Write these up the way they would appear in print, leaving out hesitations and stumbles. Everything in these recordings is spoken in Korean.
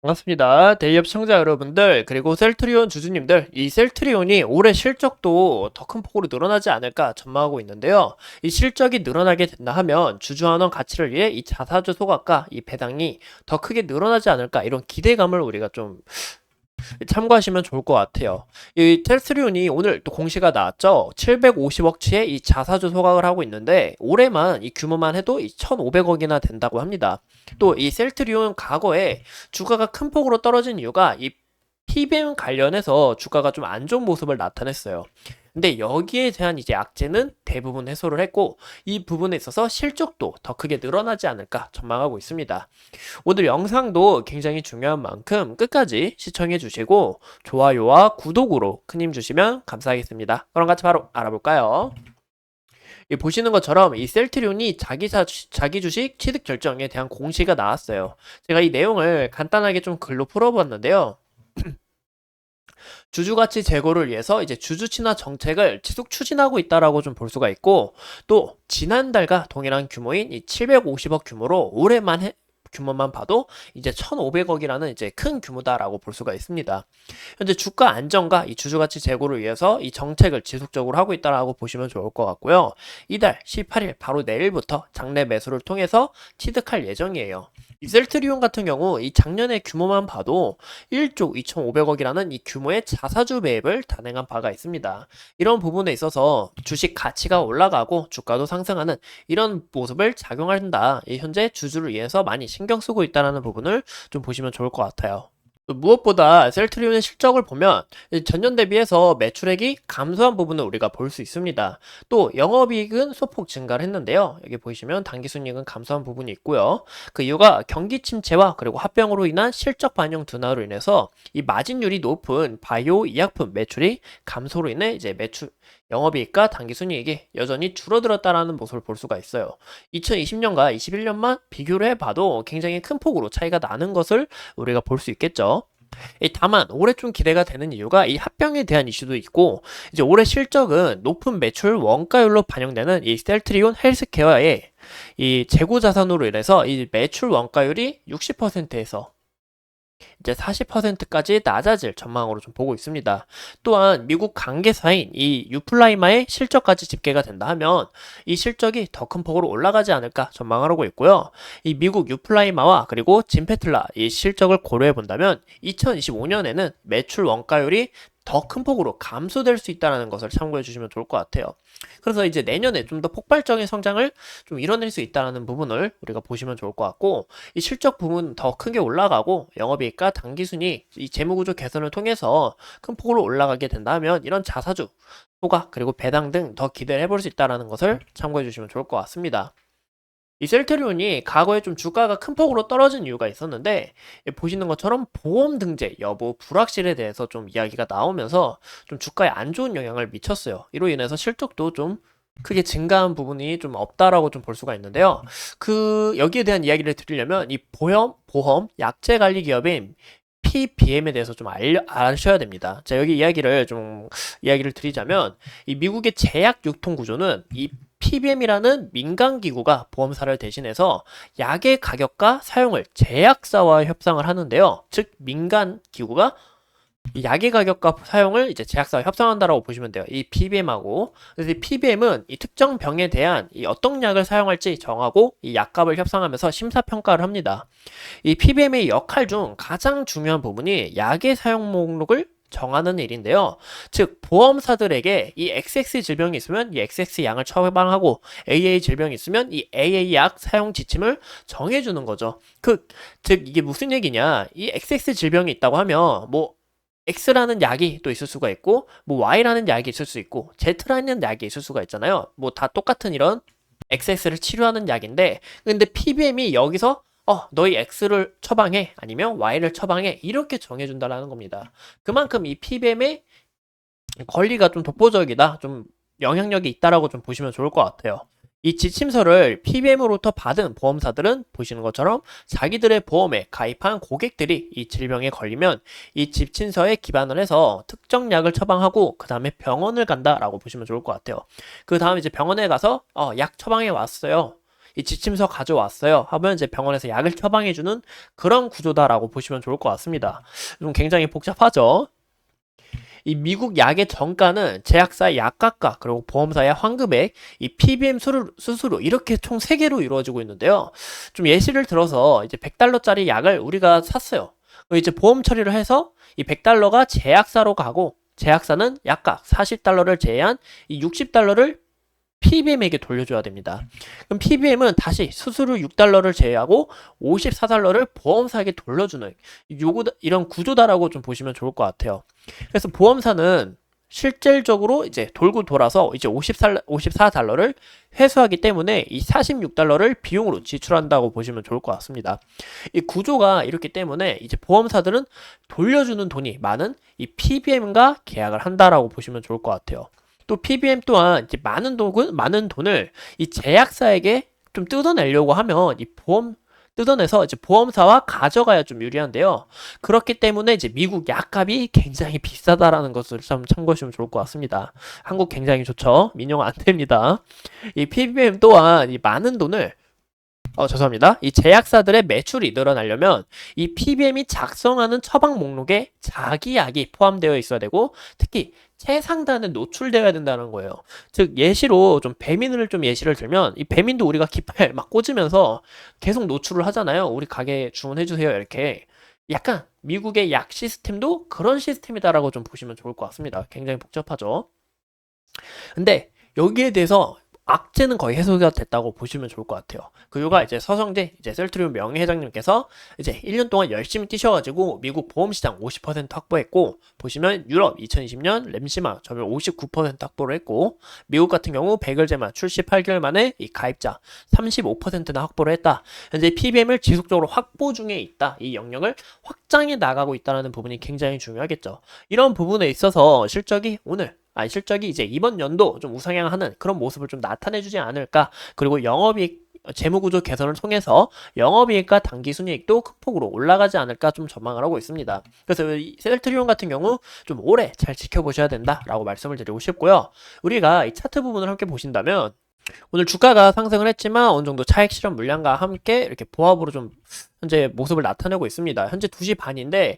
반갑습니다. 대기업 시청자 여러분들, 그리고 셀트리온 주주님들, 이 셀트리온이 올해 실적도 더 큰 폭으로 늘어나지 않을까 전망하고 있는데요. 이 실적이 늘어나게 된다 하면 주주환원 가치를 위해 이 자사주 소각과 이 배당이 더 크게 늘어나지 않을까 이런 기대감을 우리가 좀 참고하시면 좋을 것 같아요. 이 텔스리온이 오늘 또 공시가 나왔죠. 750억치의 이 자사주 소각을 하고 있는데 올해만 이 규모만 해도 이 1,500억이나 된다고 합니다. 또 이 셀트리온 과거에 주가가 큰 폭으로 떨어진 이유가 이 PBM 관련해서 주가가 좀 안 좋은 모습을 나타냈어요. 근데 여기에 대한 이제 악재는 대부분 해소를 했고 이 부분에 있어서 실적도 더 크게 늘어나지 않을까 전망하고 있습니다. 오늘 영상도 굉장히 중요한 만큼 끝까지 시청해 주시고 좋아요와 구독으로 큰 힘 주시면 감사하겠습니다. 그럼 같이 바로 알아볼까요? 보시는 것처럼 이 셀트리온이 자기 주식 취득 결정에 대한 공시가 나왔어요. 제가 이 내용을 간단하게 좀 글로 풀어봤는데요. 주주가치 제고를 위해서 이제 주주 친화 정책을 지속 추진하고 있다라고 좀 볼 수가 있고 또 지난달과 동일한 규모인 이 750억 규모로 올해만 규모만 봐도 이제 1,500억이라는 이제 큰 규모다라고 볼 수가 있습니다. 현재 주가 안정과 이 주주가치 제고를 위해서 이 정책을 지속적으로 하고 있다라고 보시면 좋을 것 같고요. 이달 18일 바로 내일부터 장내 매수를 통해서 취득할 예정이에요. 이셀트리온 같은 경우 이 작년의 규모만 봐도 1조 2,500억이라는 이 규모의 자사주 매입을 단행한 바가 있습니다. 이런 부분에 있어서 주식 가치가 올라가고 주가도 상승하는 이런 모습을 작용한다. 현재 주주를 위해서 많이 신경 쓰고 있다는 부분을 좀 보시면 좋을 것 같아요. 무엇보다 셀트리온의 실적을 보면 전년 대비해서 매출액이 감소한 부분을 우리가 볼 수 있습니다. 또 영업이익은 소폭 증가를 했는데요. 여기 보시면 당기순이익은 감소한 부분이 있고요. 그 이유가 경기 침체와 그리고 합병으로 인한 실적 반영 둔화로 인해서 이 마진율이 높은 바이오医薬품 매출이 감소로 인해 이제 영업이익과 당기순이익이 여전히 줄어들었다라는 모습을 볼 수가 있어요. 2020년과 21년만 비교를 해봐도 굉장히 큰 폭으로 차이가 나는 것을 우리가 볼 수 있겠죠. 다만 올해 좀 기대가 되는 이유가 이 합병에 대한 이슈도 있고 이제 올해 실적은 높은 매출 원가율로 반영되는 이 셀트리온 헬스케어의 이 재고 자산으로 인해서 이 매출 원가율이 60%에서 이제 40%까지 낮아질 전망으로 좀 보고 있습니다. 또한 미국 관계사인 이 유플라이마의 실적까지 집계가 된다 하면 이 실적이 더 큰 폭으로 올라가지 않을까 전망하고 있고요. 이 미국 유플라이마와 그리고 진페틀라 이 실적을 고려해 본다면 2025년에는 매출 원가율이 더 큰 폭으로 감소될 수 있다는 것을 참고해 주시면 좋을 것 같아요. 그래서 이제 내년에 좀 더 폭발적인 성장을 좀 이뤄낼 수 있다는 부분을 우리가 보시면 좋을 것 같고 이 실적 부분 더 크게 올라가고 영업이익과 당기순이 이 재무구조 개선을 통해서 큰 폭으로 올라가게 된다면 이런 자사주 소각 그리고 배당 등 더 기대를 해볼 수 있다는 것을 참고해 주시면 좋을 것 같습니다. 이 셀트리온이 과거에 좀 주가가 큰 폭으로 떨어진 이유가 있었는데 보시는 것처럼 보험 등재 여부 불확실에 대해서 좀 이야기가 나오면서 좀 주가에 안 좋은 영향을 미쳤어요. 이로 인해서 실적도 좀 크게 증가한 부분이 좀 없다라고 좀 볼 수가 있는데요. 여기에 대한 이야기를 드리려면 이 보험 약재 관리 기업인 PBM에 대해서 좀 아셔야 됩니다. 자, 여기 이야기를 드리자면 이 미국의 제약 유통 구조는 이 PBM이라는 민간 기구가 보험사를 대신해서 약의 가격과 사용을 제약사와 협상을 하는데요. 즉 민간 기구가 이 약의 가격과 사용을 이제 제약사와 협상한다라고 보시면 돼요. 이 PBM하고. 그래서 이 PBM은 이 특정 병에 대한 이 어떤 약을 사용할지 정하고 이 약값을 협상하면서 심사평가를 합니다. 이 PBM의 역할 중 가장 중요한 부분이 약의 사용 목록을 정하는 일인데요. 즉 보험사들에게 이 XX 질병이 있으면 이 XX 양을 처방하고 AA 질병이 있으면 이 AA 약 사용 지침을 정해주는 거죠. 즉 이게 무슨 얘기냐? 이 XX 질병이 있다고 하면 뭐 X라는 약이 또 있을 수가 있고 뭐 Y라는 약이 있을 수 있고 Z라는 약이 있을 수가 있잖아요. 뭐 다 똑같은 이런 XX를 치료하는 약인데 근데 PBM이 여기서 너희 X를 처방해 아니면 Y를 처방해 이렇게 정해준다라는 겁니다. 그만큼 이 PBM의 권리가 좀 독보적이다, 좀 영향력이 있다라고 좀 보시면 좋을 것 같아요. 이 지침서를 PBM으로부터 받은 보험사들은 보시는 것처럼 자기들의 보험에 가입한 고객들이 이 질병에 걸리면 이 지침서에 기반을 해서 특정 약을 처방하고 그 다음에 병원을 간다라고 보시면 좋을 것 같아요. 그 다음 이제 병원에 가서 약 처방해 왔어요. 이 지침서 가져왔어요 하면 이제 병원에서 약을 처방해주는 그런 구조다라고 보시면 좋을 것 같습니다. 좀 굉장히 복잡하죠. 이 미국 약의 정가는 제약사의 약값과 그리고 보험사의 환급액, 이 PBM 수수료 이렇게 총 3개로 이루어지고 있는데요. 좀 예시를 들어서 이제 100달러짜리 약을 우리가 샀어요. 이제 보험 처리를 해서 이 100달러가 제약사로 가고 제약사는 약값 40달러를 제외한 이 60달러를 PBM에게 돌려줘야 됩니다. 그럼 PBM은 다시 수수료 6달러를 제외하고 54달러를 보험사에게 돌려주는 이런 구조다라고 좀 보시면 좋을 것 같아요. 그래서 보험사는 실질적으로 이제 돌고 돌아서 이제 54달러를 회수하기 때문에 이 46달러를 비용으로 지출한다고 보시면 좋을 것 같습니다. 이 구조가 이렇기 때문에 이제 보험사들은 돌려주는 돈이 많은 이 PBM과 계약을 한다라고 보시면 좋을 것 같아요. 또 PBM 또한 이제 많은 돈을 이 제약사에게 좀 뜯어내려고 하면 이 뜯어내서 이제 보험사와 가져가야 좀 유리한데요. 그렇기 때문에 이제 미국 약값이 굉장히 비싸다라는 것을 좀 참고하시면 좋을 것 같습니다. 한국 굉장히 좋죠. 민영 안 됩니다. 이 PBM 또한 이 많은 돈을 죄송합니다. 이 제약사들의 매출이 늘어나려면 이 PBM이 작성하는 처방 목록에 자기 약이 포함되어 있어야 되고 특히 최상단에 노출되어야 된다는 거예요. 즉 예시로 좀 배민을 좀 예시를 들면 이 배민도 우리가 깃발 막 꽂으면서 계속 노출을 하잖아요. 우리 가게 주문해 주세요 이렇게. 약간 미국의 약 시스템도 그런 시스템이다라고 좀 보시면 좋을 것 같습니다. 굉장히 복잡하죠. 근데 여기에 대해서 악재는 거의 해소가 됐다고 보시면 좋을 것 같아요. 그 이유가 이제 서성재 이제 셀트리온 명예회장님께서 이제 1년 동안 열심히 뛰셔가지고 미국 보험시장 50% 확보했고 보시면 유럽 2020년 램시마 점유율 59% 확보를 했고 미국 같은 경우 베글제마 출시 8개월 만에 이 가입자 35%나 확보를 했다. 현재 PBM을 지속적으로 확보 중에 있다. 이 영역을 확장해 나가고 있다는 부분이 굉장히 중요하겠죠. 이런 부분에 있어서 실적이 이제 이번 연도 좀 우상향하는 그런 모습을 좀 나타내주지 않을까. 그리고 영업이익 재무구조 개선을 통해서 영업이익과 당기순이익도 큰 폭으로 올라가지 않을까 좀 전망을 하고 있습니다. 그래서 이 셀트리온 같은 경우 좀 오래 잘 지켜보셔야 된다라고 말씀을 드리고 싶고요. 우리가 이 차트 부분을 함께 보신다면 오늘 주가가 상승을 했지만 어느 정도 차익 실현 물량과 함께 이렇게 보합으로 좀 현재 모습을 나타내고 있습니다. 현재 2시 반인데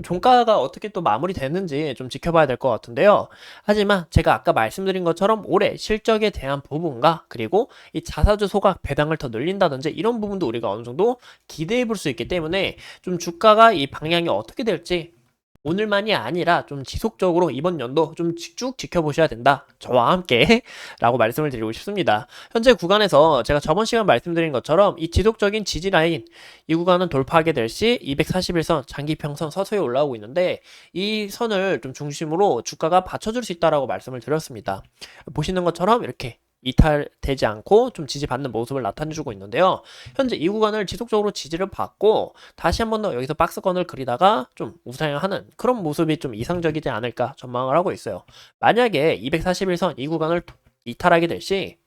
종가가 어떻게 또 마무리되는지 좀 지켜봐야 될 것 같은데요. 하지만 제가 아까 말씀드린 것처럼 올해 실적에 대한 부분과 그리고 이 자사주 소각 배당을 더 늘린다든지 이런 부분도 우리가 어느 정도 기대해 볼 수 있기 때문에 좀 주가가 이 방향이 어떻게 될지 오늘만이 아니라 좀 지속적으로 이번 연도 좀 쭉 지켜보셔야 된다. 저와 함께 라고 말씀을 드리고 싶습니다. 현재 구간에서 제가 저번 시간 말씀드린 것처럼 이 지속적인 지지 라인 이 구간은 돌파하게 될 시 241선 장기평선 서서히 올라오고 있는데 이 선을 좀 중심으로 주가가 받쳐줄 수 있다라고 말씀을 드렸습니다. 보시는 것처럼 이렇게 이탈되지 않고 좀 지지받는 모습을 나타내주고 있는데요. 현재 이 구간을 지속적으로 지지를 받고 다시 한 번 더 여기서 박스권을 그리다가 좀 우상향하는 그런 모습이 좀 이상적이지 않을까 전망을 하고 있어요. 만약에 241선 이 구간을 이탈하게 될 시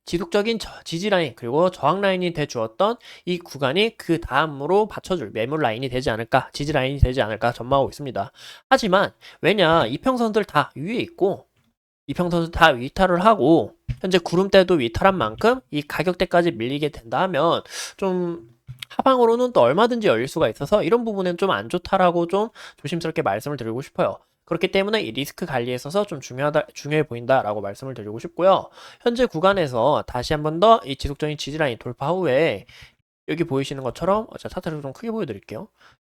지속적인 지지 라인 그리고 저항 라인이 돼 주었던 이 구간이 그 다음으로 받쳐줄 매물 라인이 되지 않을까 지지 라인이 되지 않을까 전망하고 있습니다. 하지만 왜냐 이평선들 다 위에 있고 이평선들 다 위탈을 하고 현재 구름대도 위탈한 만큼 이 가격대까지 밀리게 된다 하면 좀 하방으로는 또 얼마든지 열릴 수가 있어서 이런 부분은 좀 안 좋다라고 좀 조심스럽게 말씀을 드리고 싶어요. 그렇기 때문에 이 리스크 관리에 있어서 좀 중요해 보인다라고 말씀을 드리고 싶고요. 현재 구간에서 다시 한 번 더 이 지속적인 지지라인 돌파 후에 여기 보이시는 것처럼 제가 차트를 좀 크게 보여드릴게요.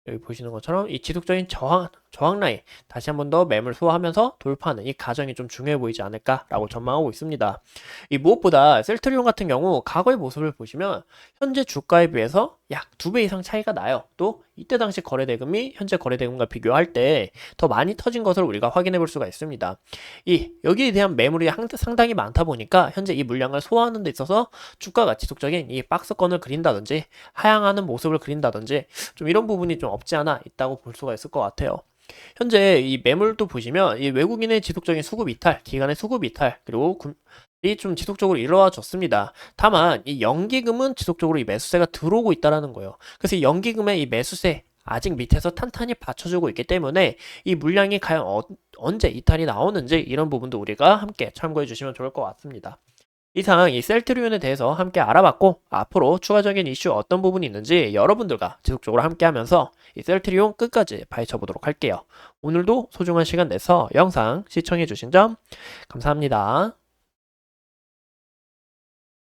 여기 보시는 것처럼 이 지속적인 저항 라인 다시 한 번 더 매물 소화하면서 돌파하는 이 과정이 좀 중요해 보이지 않을까라고 전망하고 있습니다. 이 무엇보다 셀트리온 같은 경우 과거의 모습을 보시면 현재 주가에 비해서 약 2배 이상 차이가 나요. 또 이때 당시 거래대금이 현재 거래대금과 비교할 때 더 많이 터진 것을 우리가 확인해 볼 수가 있습니다. 여기에 대한 매물이 상당히 많다 보니까 현재 이 물량을 소화하는 데 있어서 주가가 지속적인 이 박스권을 그린다든지 하향하는 모습을 그린다든지 좀 이런 부분이 좀 없지 않아 있다고 볼 수가 있을 것 같아요. 현재 이 매물도 보시면 이 외국인의 지속적인 수급 이탈, 기관의 수급 이탈, 그리고 이 좀 지속적으로 이루어졌습니다. 다만 이 연기금은 지속적으로 이 매수세가 들어오고 있다라는 거예요. 그래서 이 연기금의 이 매수세 아직 밑에서 탄탄히 받쳐주고 있기 때문에 이 물량이 과연 언제 이탈이 나오는지 이런 부분도 우리가 함께 참고해 주시면 좋을 것 같습니다. 이상 이 셀트리온에 대해서 함께 알아봤고 앞으로 추가적인 이슈 어떤 부분이 있는지 여러분들과 지속적으로 함께 하면서 이 셀트리온 끝까지 파헤쳐 보도록 할게요. 오늘도 소중한 시간 내서 영상 시청해 주신 점 감사합니다.